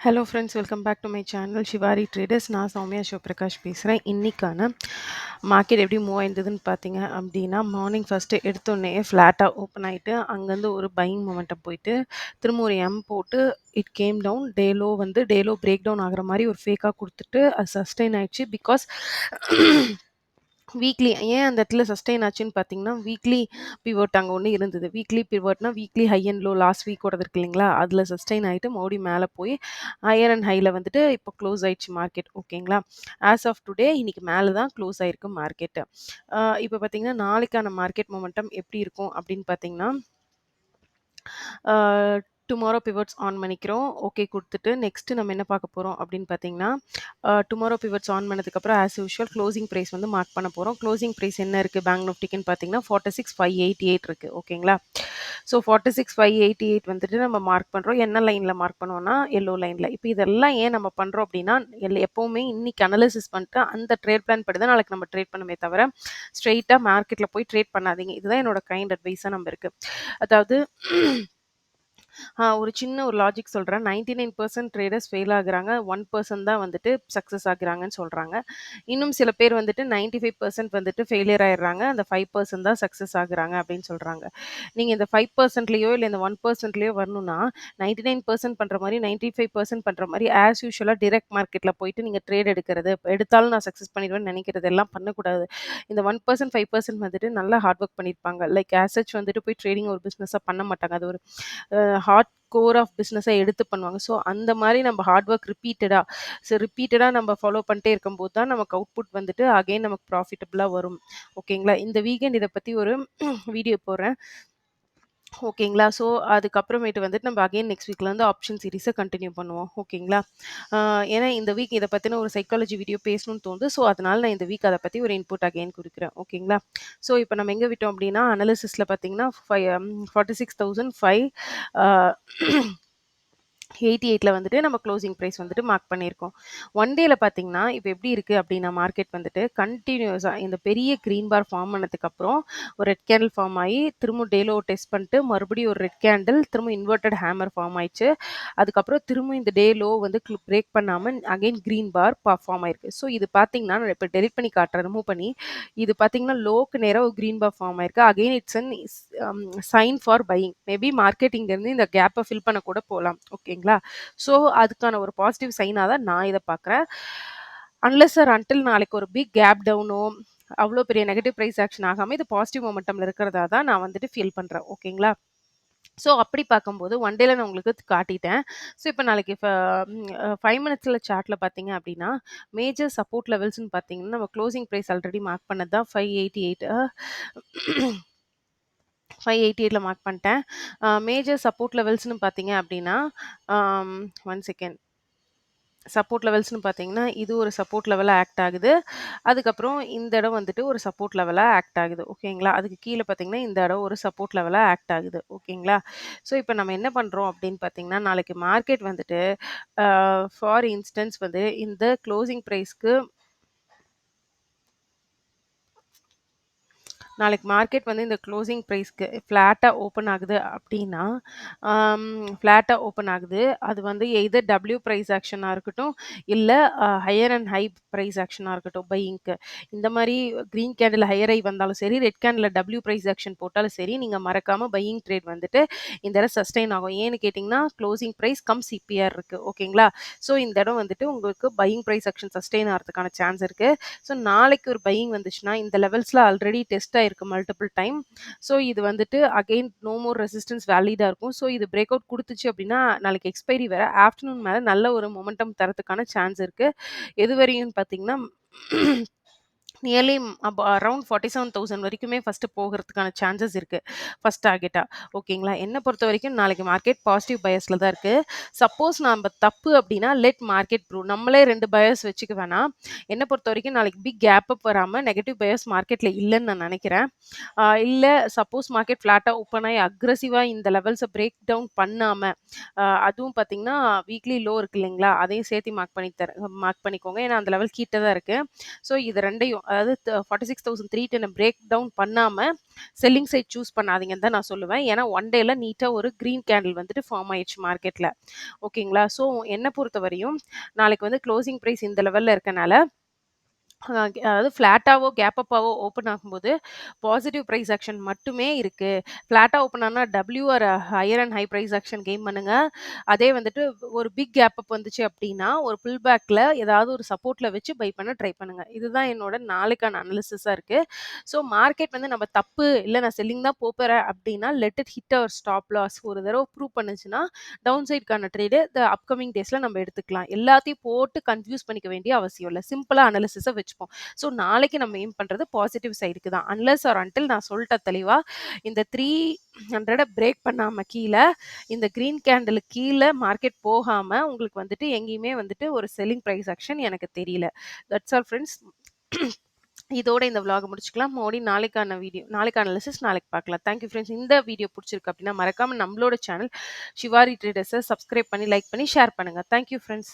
Hello friends, welcome back to my channel Shivari Traders. நான் சௌமியா சிவபிரகாஷ் பேசுகிறேன். இன்றைக்கான மார்க்கெட் எப்படி மூவ் ஆயிருந்ததுன்னு பார்த்தீங்க அப்படின்னா, மார்னிங் ஃபஸ்ட்டு எடுத்தோடனே ஃப்ளாட்டாக ஓப்பன் ஆகிட்டு அங்கேருந்து ஒரு பையிங் மொமெண்டம் போயிட்டு திரும்ப ஒரு எம் போட்டு it came down. Day low break down ஆகிற மாதிரி ஒரு ஃபேக்காக கொடுத்துட்டு அது சஸ்டெயின் ஆயிடுச்சு. பிகாஸ் வீக்லி ஏன் அந்த இடத்துல சஸ்டெயின் ஆச்சுன்னு பார்த்தீங்கன்னா, வீக்லி பிவோட் அங்கே ஒன்று இருந்தது. வீக்லி பிவோட்னா weekly high and low last வீக்கோடது இருக்கு இல்லைங்களா, அதில் சஸ்டெயின் ஆகிட்டு மறுபடியும் மேலே போய் ஹையர் அண்ட் ஹையில் வந்துட்டு இப்போ க்ளோஸ் ஆயிடுச்சு மார்க்கெட். ஓகேங்களா, ஆஸ் ஆஃப் டுடே இன்னைக்கு மேலே தான் க்ளோஸ் ஆயிருக்கு மார்க்கெட்டு. இப்போ பார்த்தீங்கன்னா நாளைக்கான மார்க்கெட் மொமெண்டம் எப்படி இருக்கும் அப்படின்னு பார்த்தீங்கன்னா, டுமாரோ பிவட்ஸ் ஆன் பண்ணிக்கிறோம். ஓகே குடுத்துட்டு, நெக்ஸ்ட்டு நம்ம என்ன பார்க்க போறோம் அப்படின்னு பார்த்தீங்கன்னா, டுமாரோ பிவட்ஸ் ஆன் பண்ணதுக்கப்புறம் ஆஸ் யூசுவல் க்ளோசிங் பிரைஸ் வந்து மார்க் பண்ண போறோம். க்ளோசிங் பிரைஸ் என்ன இருக்கு பேங்க் நிஃப்டிக்குன்னு பார்த்தீங்கன்னா, 46,588 இருக்கு. ஓகேங்களா. ஸோ 46,588 வந்துட்டு நம்ம மார்க் பண்றோம். என்ன லைன்ல மார்க் பண்ணுவோம்னா, எல்லோ லைன்ல. இப்போ இதெல்லாம் ஏன் நம்ம பண்றோம் அப்படின்னா, எப்பவுமே இன்னைக்கு அனலைசிஸ் பண்ணிட்டு அந்த ட்ரேட் பிளான் படி தான் நாளைக்கு நம்ம ட்ரேட் பண்ணுமே தவிர, ஸ்ட்ரெயிட்டா மார்க்கெட்ல போய் ட்ரேட் பண்ணாதீங்க. இதுதான் என்னோட கைண்ட் அட்வைஸா நம்ம இருக்கு. அதாவது ஒரு சின்ன ஒரு லாஜிக் சொல்றேன். 99% ட்ரேடர்ஸ் ஃபெயில் ஆகுறாங்க. 1% தான் வந்துட்டு சக்சஸ் ஆகுறாங்கன்னு சொல்றாங்க. இன்னும் சில பேர் வந்துட்டு 95% வந்துட்டு ஃபெயிலியர் ஆயிடுறாங்க. அந்த 5% தான் சக்சஸ் ஆகுறாங்க அப்படின்னு சொல்றாங்க. நீங்க இந்த 5%லயோ இல்ல இந்த 1%லயோ வரணும்னா 99% பண்ற மாரி 95% பண்ற மாரி ஆஸ் யூசுவலா டைரக்ட் மார்க்கெட்ல போயிட்டு நீங்க ட்ரேட் எடுக்கிறது, எடுத்தாலும் நான் சக்சஸ் பண்ணிடுவேன்னு நினைக்கிறது எல்லாம் பண்ணக்கூடாது. இந்த 1% 5% வந்துட்டு நல்லா ஹார்ட் ஒர்க் பண்ணியிருப்பாங்க. லைக் ஆஸ் சச் வந்துட்டு போய் ட்ரேடிங் ஒரு பிசினஸா பண்ண மாட்டாங்க. அது ஒரு ஹார்ட் கோர் ஆஃப் பிசினஸா எடுத்து பண்ணுவாங்க. ஸோ அந்த மாரி நம்ம ஹார்ட் ஒர்க் ரிப்பீட்டடா நம்ம ஃபாலோ பண்ணிட்டே இருக்கும்போது தான் நமக்கு அவுட்புட் வந்துட்டு அகைன் நமக்கு ப்ராஃபிட்டபிளா வரும். ஓகேங்களா. இந்த வீக்கெண்ட் இத பத்தி ஒரு வீடியோ போடுறேன். ஓகேங்களா. ஸோ அதுக்கப்புறமேட்டு வந்துட்டு நம்ம அகைன் நெக்ஸ்ட் வீக்லேருந்து ஆப்ஷன் சீரிஸை கண்டினியூ பண்ணுவோம். ஓகேங்களா. ஏன்னா இந்த வீக் இதை பற்றின ஒரு சைக்காலஜி வீடியோ பேசணும்னு தோணுது. ஸோ அதனால நான் இந்த வீக் அதை பற்றி ஒரு இன்புட் அகைன் கொடுக்குறேன். ஓகேங்களா. ஸோ இப்போ நம்ம எங்கே விட்டோம் அப்படின்னா, அனாலிசிஸில் பார்த்தீங்கன்னா 46,005 88ல வந்துட்டு நம்ம க்ளோசிங் பிரைஸ் வந்துட்டு மார்க் பண்ணியிருக்கோம். ஒன் டேல பார்த்தீங்கன்னா, இப்போ எப்படி இருக்கு அப்படின்னா மார்க்கெட் வந்துட்டு கன்டினியூஸா இந்த பெரிய கிரீன் பார் ஃபார்ம் பண்ணதுக்கப்புறம் ஒரு ரெட் கேண்டில் ஃபார்ம் ஆகி திரும்ப டே லோ டெஸ்ட் பண்ணிட்டு மறுபடியும் ஒரு ரெட் கேண்டில் திரும்ப இன்வெர்டட் ஹேமர் ஃபார்ம் ஆயிடுச்சு. அதுக்கப்புறம் திரும்ப இந்த டே லோ வந்து பிரேக் பண்ணாம அகைன் கிரீன் பார் ஃபார்ம் ஆயிருக்கு. ஸோ இது பார்த்தீங்கன்னா, நான் இப்போ டெலிட் பண்ணி காட்டுறேன், ரிமூவ் பண்ணி. இது பார்த்தீங்கன்னா லோக்கு நேரா ஒரு கிரீன் பார் ஃபார்ம் ஆயிருக்கு. Again it's an sign for buying. Maybe market இங்கேருந்து இந்த கேப்பை ஃபில் பண்ண கூட போகலாம். ஓகேங்களா. ஸோ அதுக்கான ஒரு பாசிட்டிவ் சைனாக தான் நான் இதை பார்க்குறேன். அன்லெஸ் ஆர் அன்டில் நாளைக்கு ஒரு பிக் கேப் டவுனோ அவ்வளோ பெரிய நெகட்டிவ் ப்ரைஸ் ஆக்ஷன் ஆகாமல் இது பாசிட்டிவ் மொமெண்டமில் இருக்கிறதா தான் நான் வந்துட்டு ஃபீல் பண்ணுறேன். ஓகேங்களா. ஸோ அப்படி பார்க்கும்போது ஒன் டேல நான் உங்களுக்கு காட்டிட்டேன். ஸோ இப்போ நாளைக்கு 5 மினிட்ஸில் சார்ட்டில் பார்த்தீங்க அப்படின்னா, மேஜர் சப்போர்ட் லெவல்ஸ்ன்னு பார்த்தீங்கன்னா நம்ம க்ளோசிங் ப்ரைஸ் ஆல்ரெடி மார்க் பண்ணது தான் 588 588ல மார்க் பண்ணிட்டேன். மேஜர் சப்போர்ட் லெவல்ஸ்ன்னு பார்த்தீங்க அப்படின்னா, ஒன் செகண்ட். சப்போர்ட் லெவல்ஸ்ன்னு பார்த்தீங்கன்னா, இது ஒரு சப்போர்ட் லெவலா ஆக்ட் ஆகுது. அதுக்கப்புறம் இந்த இடம் வந்துட்டு ஒரு சப்போர்ட் லெவலா ஆக்ட் ஆகுது. ஓகேங்களா. அதுக்கு கீழ பார்த்தீங்கன்னா, இந்த இடம் ஒரு சப்போர்ட் லெவலா ஆக்ட் ஆகுது. ஓகேங்களா. ஸோ இப்போ நம்ம என்ன பண்றோம் அப்படின்னு பார்த்தீங்கன்னா, நாளைக்கு மார்க்கெட் வந்துட்டு ஃபார் இன்ஸ்டன்ஸ் வந்து இந்த க்ளோசிங் பிரைஸ்க்கு நாளைக்கு மார்க்கெட் வந்து இந்த க்ளோசிங் ப்ரைஸ்க்கு ஃப்ளாட்டாக ஓப்பன் ஆகுது அப்படின்னா, ஃப்ளாட்டாக ஓப்பன் ஆகுது. அது வந்து எய்தர் டபிள்யூ ப்ரைஸ் ஆக்ஷனாக இருக்கட்டும், இல்லை ஹையர் அண்ட் ஹை ப்ரைஸ் ஆக்ஷனாக இருக்கட்டும் பையிங்க்கு. இந்த மாதிரி க்ரீன் கேண்டில் ஹையர் ஹை வந்தாலும் சரி, red candle W price action போட்டாலும் சரி, நீங்கள் மறக்காமல் பையிங் ட்ரேட் வந்துட்டு இந்த இடம் சஸ்டெயின் ஆகும். ஏன்னு கேட்டிங்கன்னா, க்ளோசிங் ப்ரைஸ் கம் சிபிஆர் இருக்குது. ஓகேங்களா. ஸோ இந்த இடம் வந்துட்டு உங்களுக்கு பையிங் ப்ரைஸ் ஆக்ஷன் சஸ்டெயின் ஆகிறதுக்கான சான்ஸ் இருக்குது. ஸோ நாளைக்கு ஒரு பையிங் வந்துச்சுன்னா, இந்த லெவல்ஸில் ஆல்ரெடி டெஸ்ட் ஆயிருக்கு மல்டிபிள் டைம். ஸோ இது வந்துட்டு அகைன் நோ மோர் ரெசிஸ்டன்ஸ் வேலிடா இருக்கும். ஸோ இது பிரேக் அவுட் குடுத்துச்சு அப்படின்னா, நாளைக்கு எக்ஸ்பைரி வேற. ஆஃப்டர்நூன் மேல நல்ல ஒரு மொமெண்டம் தரதுக்கான சான்ஸ் இருக்கு. எது வரையும்னு பார்த்தீங்கன்னா, நியர்லி அரவுண்ட் 47,000 வரைக்குமே ஃபர்ஸ்ட் போகறதுக்கான சான்சஸ் இருக்கு. ஃபர்ஸ்ட் டார்கெட்டா. ஓகேங்களா. என்ன பொறுத்தவரைக்கும் நாளைக்கு மார்க்கெட் பாசிட்டிவ் பயாஸ்ல தான் இருக்கு. சப்போஸ் நாம தப்பு அப்படின்னா லெட் மார்க்கெட் ப்ரூவ். நம்மளே 2 பயாஸ் வச்சுக்க வேணாம். என்ன பொறுத்தவரைக்கும் நாளைக்கு பிக் கேப் அப் வராம நெகட்டிவ் பயாஸ் மார்க்கெட்ல இல்லன்னு நான் நினைக்கிறேன். இல்ல சப்போஸ் மார்க்கெட் ஃப்ளாட்டா ஓப்பன் ஆயி அக்ரெசிவா இந்த லெவல்ஸ பிரேக் டவுன் பண்ணாம, அதுவும் பார்த்தீங்கன்னா வீக்லி லோ இருக்கு இல்லைங்களா? அதையும் சேர்த்து மார்க் பண்ணிக்கோங்க. ஏன்னா அந்த லெவல் கிட்ட தான் இருக்கு. ஸோ இது 2யும் அதாவது 46,310 பிரேக் டவுன் பண்ணாம செல்லிங் சைட் சூஸ் பண்ணாதீங்கன்னு தான் நான் சொல்லுவேன். ஏன்னா ஒன் டேல நீட்டா ஒரு கிரீன் கேண்டில் வந்துட்டு ஃபார்ம் ஆயிடுச்சு மார்க்கெட்ல. ஓகேங்களா? ஸோ என்ன பொறுத்தவரையும் நாளைக்கு வந்து க்ளோசிங் பிரைஸ் இந்த லெவல்ல இருக்கனால அதாவது ஃப்ளாட்டாவோ, கேப் அப்பாவோ ஓப்பன் ஆகும்போது, பாசிட்டிவ் பிரைஸ் ஆக்ஷன் மட்டுமே இருக்கு. ஃப்ளாட்டா ஓப்பன் ஆனா or higher and high price action gain பண்ணுங்க. அதே வந்துட்டு ஒரு பிக் கேப் அப் வந்துச்சு அப்டின்னா, ஒரு புல் பேக்ல ஏதாவது ஒரு சப்போர்ட்ல வச்சு பை பண்ண ட்ரை பண்ணுங்க. இதுதான் என்னோட நாளைக்கான அனாலிசிஸா இருக்கு. ஸோ மார்க்கெட் வந்து நம்ம தப்பு, இல்ல நான் செல்லிங் தான் போப்போறேன் அப்டின்னா, let it hit our stop loss ஒரு தடவ ப்ரூவ் பண்ணுச்சுன்னா, டவுன் சைட்க்கான ட்ரேடு அப்கமிங் டேஸ்ல நம்ம எடுத்துக்கலாம். எல்லாத்தையும் போட்டு கன்ஃப்யூஸ் பண்ணிக்க வேண்டிய அவசியம் இல்ல. சிம்பிளா அனாலிசிஸ வச்சுப்போம். ஸோ நாளைக்கு நம்ம எய்ம் பண்றது பாசிட்டிவ் சைடுக்கு தான். அன்லெஸ் ஆர் அன்டில் நான் சொல்லிட்டேன் தெளிவா. இந்த 300 பிரேக் பண்ணாம கீழ, இந்த கிரீன் கேண்டிலுக்கு கீழ மார்க்கெட் போகாம, உங்களுக்கு வந்துட்டு எங்கேயுமே வந்துட்டு ஒரு செல்லிங் பிரைஸ் ஆக்ஷன் எனக்கு தெரியல. That's all friends. இதோட இந்த விளாக முடிச்சுக்கலாம். நாளைக்கான அனாலிசிஸ் நாளைக்கு பார்க்கலாம். Thank you friends. இந்த வீடியோ புடிச்சிருக்கு அப்படின்னா, மறக்காம நம்மளோட சேனல் ஷிவாரி ட்ரேடர்ஸ சப்ஸ்கிரைப் பண்ணி, லைக் பண்ணி, ஷேர் பண்ணுங்க. Thank you friends.